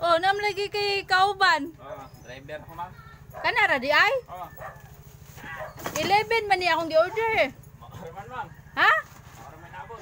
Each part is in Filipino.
Oh, nam lagi kay kauban. Oh, driver ko ma'am. Kanara di ay? Oh. 11 man ni akong gi-order. Makaroon ma'am. Ha? Makaroon abot.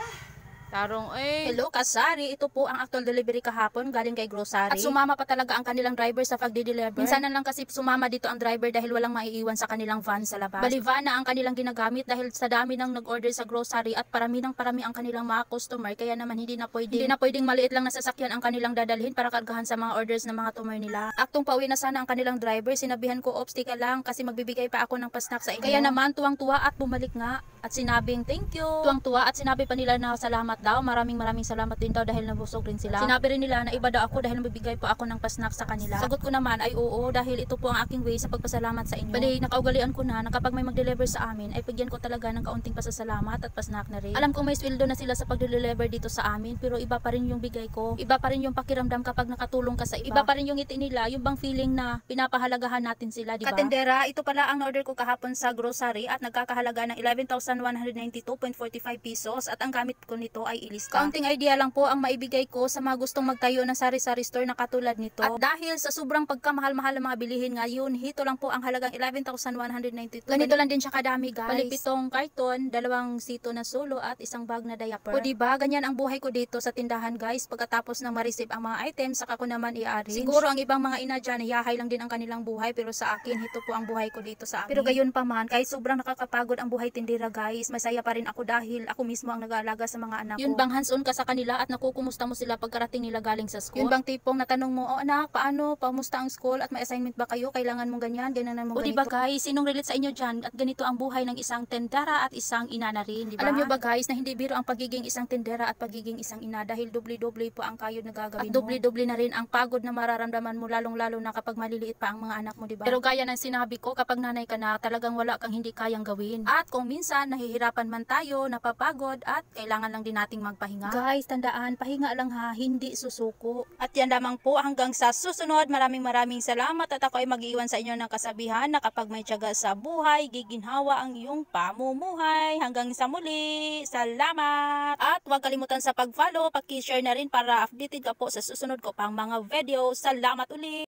Tarong Hello Kasari, ito po ang actual delivery kahapon galing kay grocery. At sumama pa talaga ang kanilang driver sa pagdi-deliver. Minsan na lang kasi sumama dito ang driver dahil walang maiiwan sa kanilang van sa labas. Bali van na ang kanilang ginagamit dahil sa dami ng nag-order sa grocery at parami ang kanilang mga customer, kaya naman hindi na pwedeng maliit lang na sasakyan ang kanilang dadalhin para kargahan sa mga orders ng mga tumer nila. Aktong pauwi na sana ang kanilang driver, sinabihan ko ops tika lang kasi magbibigay pa ako ng pasnak sa inyo. Kaya naman tuwang-tuwa at bumalik nga at sinabing thank you. Tuwang-tuwa at sinabi pa nila na salamat daw, maraming salamat din daw dahil nabusog rin sila. Sinabi rin nila na iba daw ako dahil mabibigay po ako ng pasnak sa kanila. Sagot ko naman ay oo, dahil ito po ang aking way sa pagpasalamat sa inyo. Bali, nakaugalian ko na kapag may mag-deliver sa amin ay bigyan ko talaga ng kaunting pasasalamat at pasnak na rin. Alam kong may sweldo na sila sa pag-deliver dito sa amin, pero iba pa rin yung bigay ko. Iba pa rin yung pakiramdam kapag nakatulong ka sa iba. Iba pa rin yung ngiti nila, yung bang feeling na pinapahalagahan natin sila, di ba? Katendera, ito pala ang order ko kahapon sa grocery at nagkakahalaga ng 11,192.45 pesos at ang gamit ko nito ay ilista. Kaunting idea lang po ang maibigay ko sa mga gustong magtayo ng sari-sari store na katulad nito. At dahil sa sobrang pagkamahal-mahal ng mga bilihin ngayon, hito lang po ang halagang 11,192. Ganito lang din siya kadami, guys. Bali 7 karton, 2 sito na solo at isang bag na diaper. O diba, ganyan ang buhay ko dito sa tindahan, guys. Pagkatapos na ma-receive ang mga items, saka ko naman i-arrange. Siguro ang ibang mga ina dyan, yahay lang din ang kanilang buhay, pero sa akin, hito po ang buhay ko dito sa amin. Pero gayon pa man, kahit sobrang nakakapagod ang buhay tindera, guys, masaya pa rin ako dahil ako mismo ang nag-aalaga sa mga anak ko. Yun bang hands-on ka sa kanila at nakukumusta mo sila pagkarating nila galing sa school? Yun bang tipong natanong mo, oh anak, paano, pamusta ang school at may assignment ba kayo? Kailangan mong ganyan, ganyan mo ganito. O diba guys, sinong relate sa inyo dyan at ganito ang buhay ng isang tendera at isang ina na rin, diba? Alam nyo ba guys, na hindi biro ang pagiging isang tendera at pagiging isang ina dahil doble-doble po ang kayod na gagawin mo. At doble-doble na rin ang pagod na mararamdaman mo, lalong-lalo na kapag maliliit pa ang mga anak mo, diba? Pero gaya ng sinabi ko, kapag nanay ka na, talagang wala kang hindi kayang gawin. At kung minsan, nahihirapan man tayo, napapagod at kailangan lang din nating magpahinga. Guys, tandaan, pahinga lang ha, hindi susuko. At yan lamang po, hanggang sa susunod. Maraming salamat at ako ay mag-iwan sa inyo ng kasabihan na kapag may tiyaga sa buhay, giginhawa ang iyong pamumuhay. Hanggang sa muli, salamat! At huwag kalimutan sa pag-follow, paki-share na rin para updated ka po sa susunod ko pang mga video. Salamat ulit!